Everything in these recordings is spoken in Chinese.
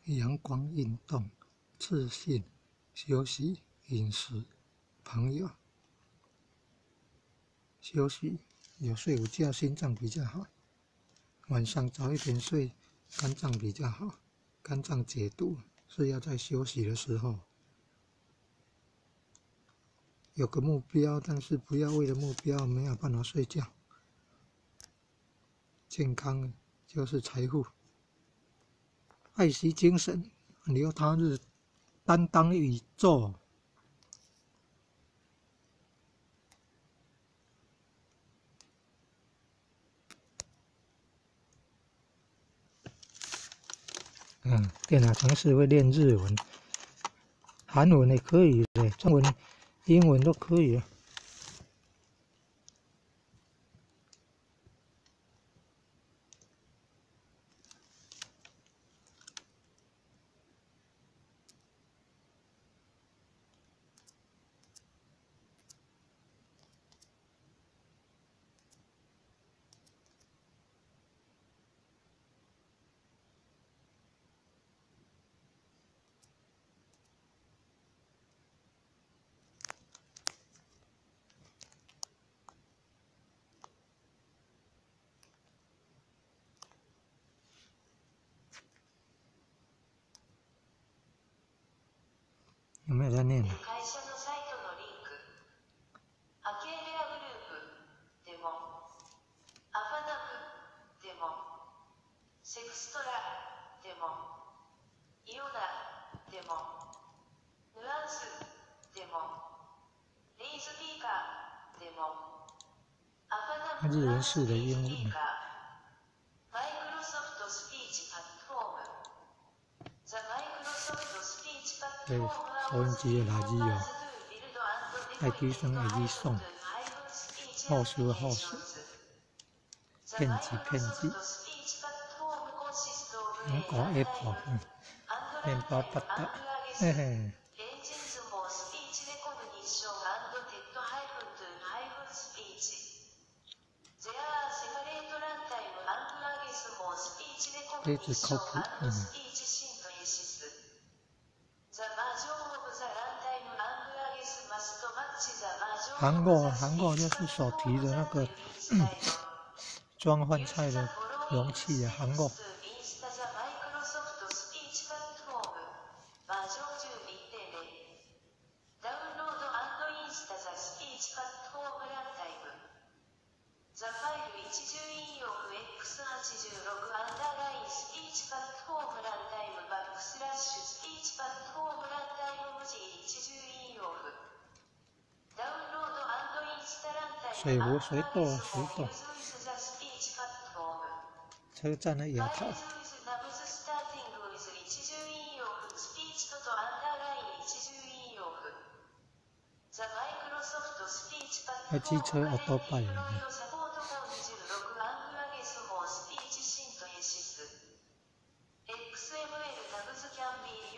阳光运动、自信、休息、饮食、朋友。休息，有睡午觉，心脏比较好。晚上早一点睡，肝脏比较好。肝脏解毒是要在休息的时候。有个目标，但是不要为了目标没有办法睡觉。健康就是财富。爱惜精神，留他日，担当宇宙。电脑程式会练日文，韩文也可以的，中文、英文都可以。有没有在念？日文式的英文。对，收音机的垃圾哦，爱机声爱机送，好说好说，骗子，讲 Apple，面包巴达，嘿嘿。杯子 copy，韩国就是手提的那个装饭菜的容器啊，韩国。水豆，车站的摇头。机车奥多拜。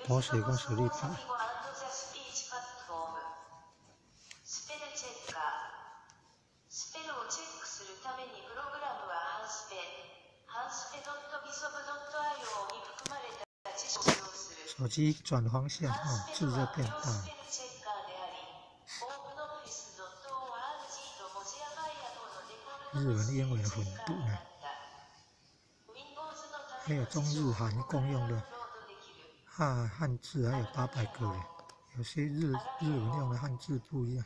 多水跟水力跑。手机转方向字就变大了。日文、英文混读呢，还有中日韩共用的汉字，还有800个嘞。有些日文用的汉字不一样。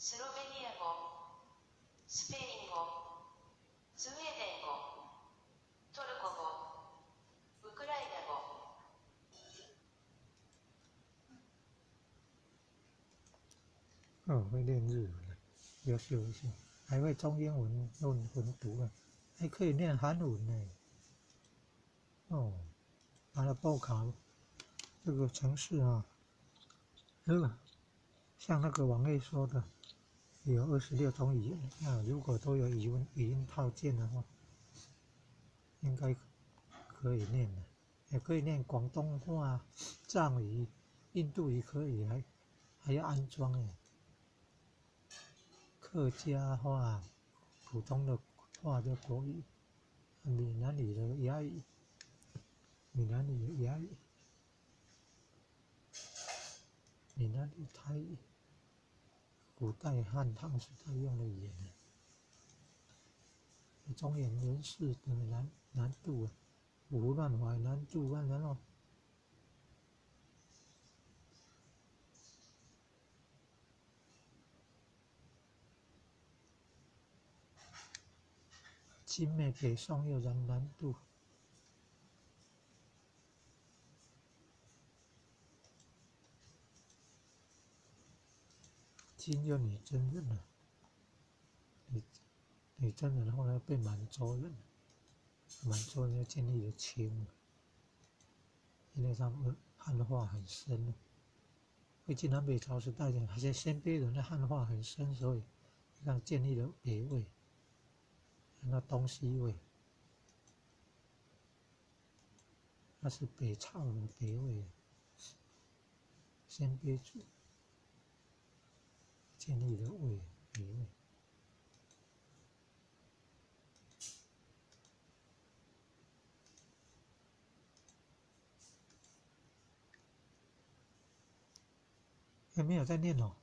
スロベニア語、スペイン語、スウェーデン語、トルコ語、ウクライナ語。哦，会念日文了，优秀一下，还会中英文混读啊，还可以念韩文呢。哦，拿了报考这个城市啊，像那个网页说的，有26种语言啊，如果都有语音套件的话，应该可以念的，也可以念广东话、藏语、印度语可以，还要安装哎。客家话、普通的话叫国语，闽南语的哑语，闽南语的哑语，闽南语台语，古代汉唐时代用的语言。中原人士的难度啊，胡乱怀难度啊，然后清灭北宋又然难度。金就女真人了，女真人后来被满洲人，满洲人又建立了清，因为他们汉化很深，魏晋南北朝时代的还是鲜卑人的汉化很深，所以你看建立了北魏，那东西魏，那是北朝的北魏，鲜卑族建立了北魏。还没有在念哦。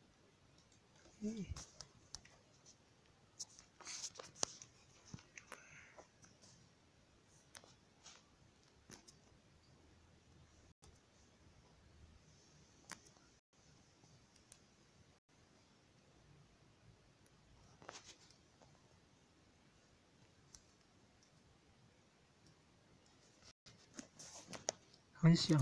很小。